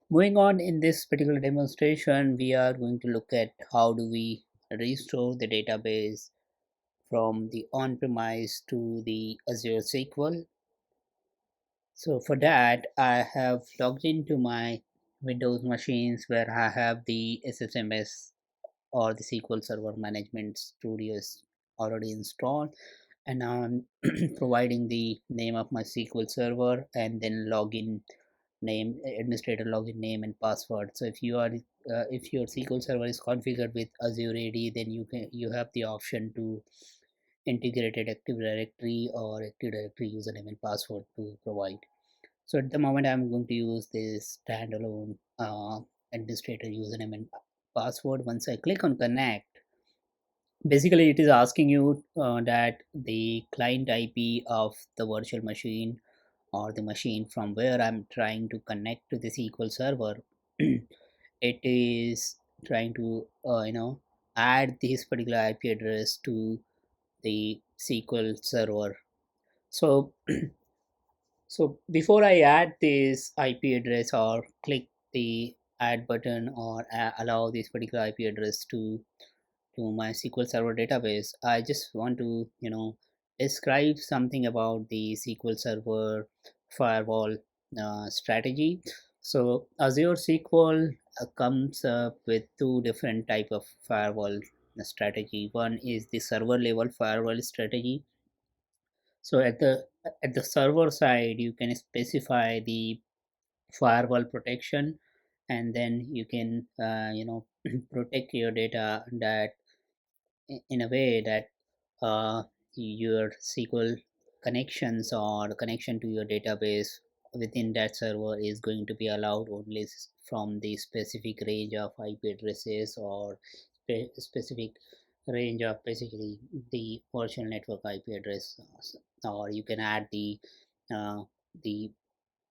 Moving on, in this particular demonstration, we are going to look at how do we restore the database from the on-premise to the Azure SQL. So for that, I have logged into my Windows machines where I have the SSMS or the SQL Server Management Studios already installed, and now I'm providing the name of my SQL Server and then login name, administrator login name and password. So if your SQL Server is configured with Azure AD, then you have the option to integrated Active Directory or Active Directory username and password to provide. So at the moment, I'm going to use this standalone administrator username and password. Once I click on connect, basically it is asking you that the client IP of the virtual machine or the machine from where I'm trying to connect to the SQL server, it is trying to add this particular IP address to the SQL server. So so before I add this IP address or click the add button or allow this particular IP address to my SQL Server database, I just want to describe something about the SQL Server firewall strategy. So Azure SQL comes up with two different type of firewall strategy. One is the server level firewall strategy. So at the server side, you can specify the firewall protection, and then you can protect your data that in a way that your SQL connections or connection to your database within that server is going to be allowed only from the specific range of IP addresses or specific range of basically the virtual network IP address, or you can add uh, the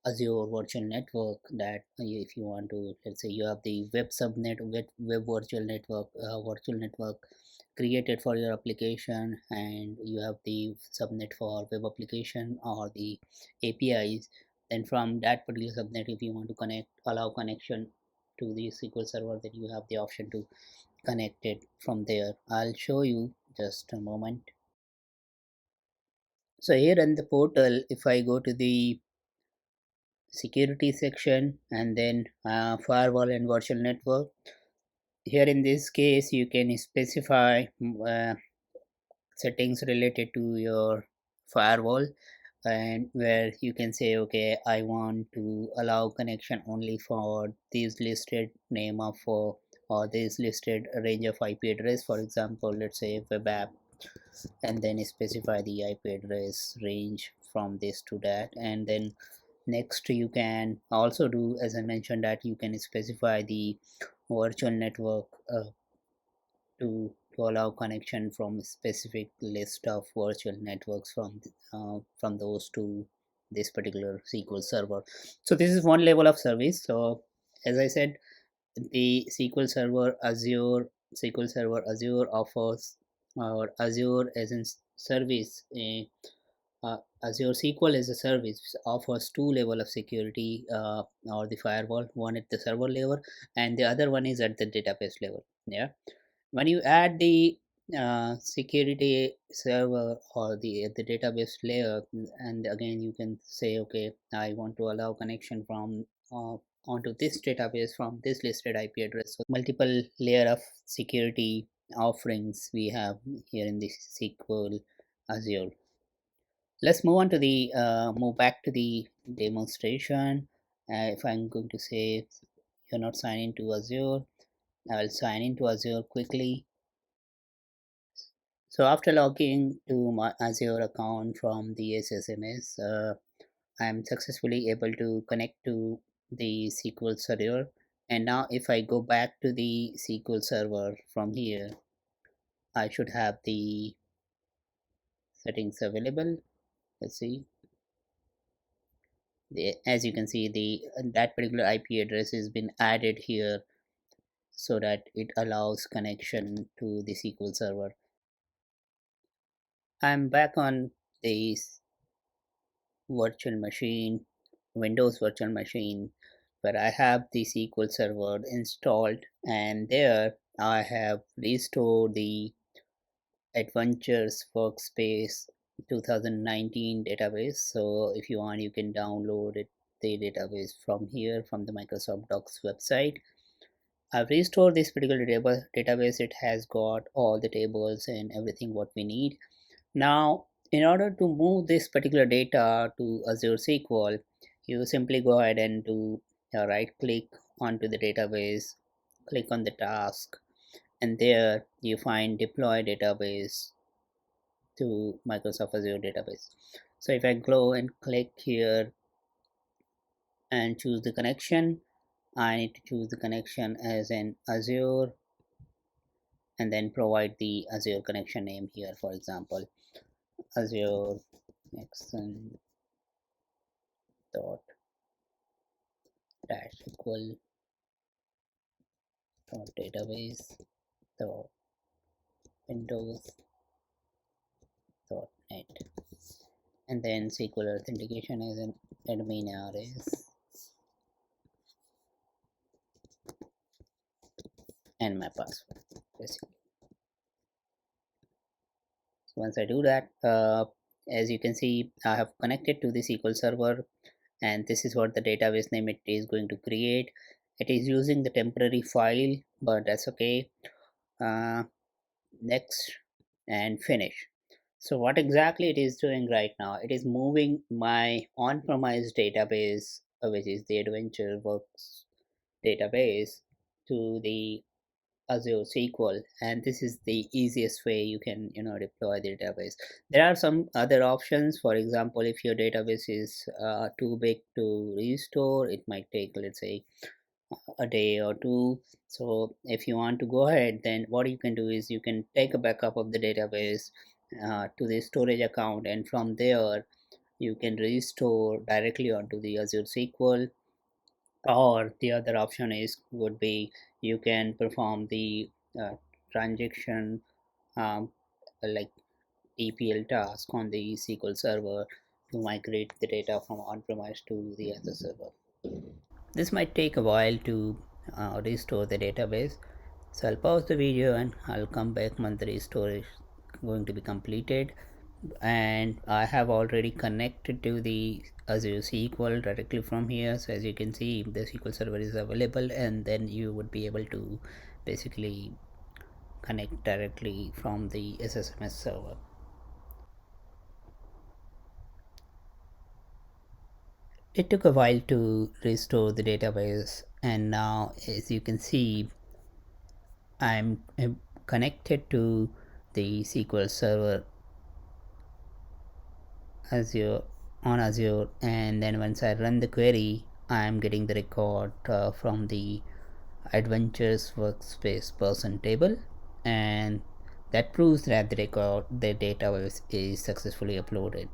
Azure virtual network that if you want to, let's say you have the web subnet, web virtual network created for your application, and you have the subnet for web application or the APIs. Then from that particular subnet, if you want to allow connection to the SQL server, then you have the option to connect it from there. I'll show you just a moment. So here in the portal, if I go to the security section and then firewall and virtual network, here in this case you can specify settings related to your firewall, and where you can say, okay, I want to allow connection only for these listed name of or this listed range of IP address. For example, let's say web app, and then specify the IP address range from this to that. And then next you can also do, as I mentioned, that you can specify the virtual network to allow connection from a specific list of virtual networks from those to this particular SQL server. So this is one level of service. So as I said, the SQL Server Azure offers, or Azure as in service, Azure SQL as a service offers two level of security or the firewall, one at the server level and the other one is at the database level. Yeah, when you add the security server or the database layer, and again you can say, okay, I want to allow connection from onto this database from this listed IP address. So multiple layer of security offerings we have here in the SQL Azure. Let's move on to the move back to the demonstration. If I'm going to say you're not signed into Azure, I'll sign into Azure quickly. So after logging to my Azure account from the SSMS, I'm successfully able to connect to the SQL Server. And now if I go back to the SQL Server from here, I should have the settings available. Let's see. As you can see, that particular IP address has been added here so that it allows connection to the SQL Server. I'm back on the virtual machine, Windows virtual machine, where I have the SQL Server installed, and there I have restored the Adventures Workspace 2019 database. So if you want, you can download it, the database from here, from the Microsoft Docs website. I've restored this particular database. It has got all the tables and everything what we need. Now, in order to move this particular data to Azure SQL, you simply go ahead and do a right click onto the database, click on the task, and there you find deploy database to Microsoft Azure database. So if I go and click here and choose the connection, I need to choose the connection as an Azure and then provide the Azure connection name here. For example, Azure Exxon dot dash equal dot database dot windows dot net, and then SQL authentication as an admin RS and my password basically. So once I do that, as you can see, I have connected to the SQL Server, and this is what the database name it is going to create. It is using the temporary file, but that's okay. Next and finish. So what exactly it is doing right now, it is moving my on-premise database, which is the Adventure Works database, to the Azure SQL, and this is the easiest way you can deploy the database. There are some other options. For example, if your database is too big to restore, it might take, let's say, a day or two. So if you want to go ahead, then what you can do is you can take a backup of the database to the storage account, and from there you can restore directly onto the Azure SQL. Or the other option is would be you can perform the transaction, um, like EPL task on the SQL Server to migrate the data from on-premise to the Azure server. This might take a while to restore the database. So I'll pause the video and I'll come back when the restore is going to be completed. And I have already connected to the Azure SQL directly from here. So as you can see, the SQL Server is available, and then you would be able to basically connect directly from the SSMS server. It took a while to restore the database, and now as you can see, I'm connected to the SQL Server Azure on Azure, and then once I run the query, I'm getting the record from the Adventures Workspace person table, and that proves that the database is successfully uploaded.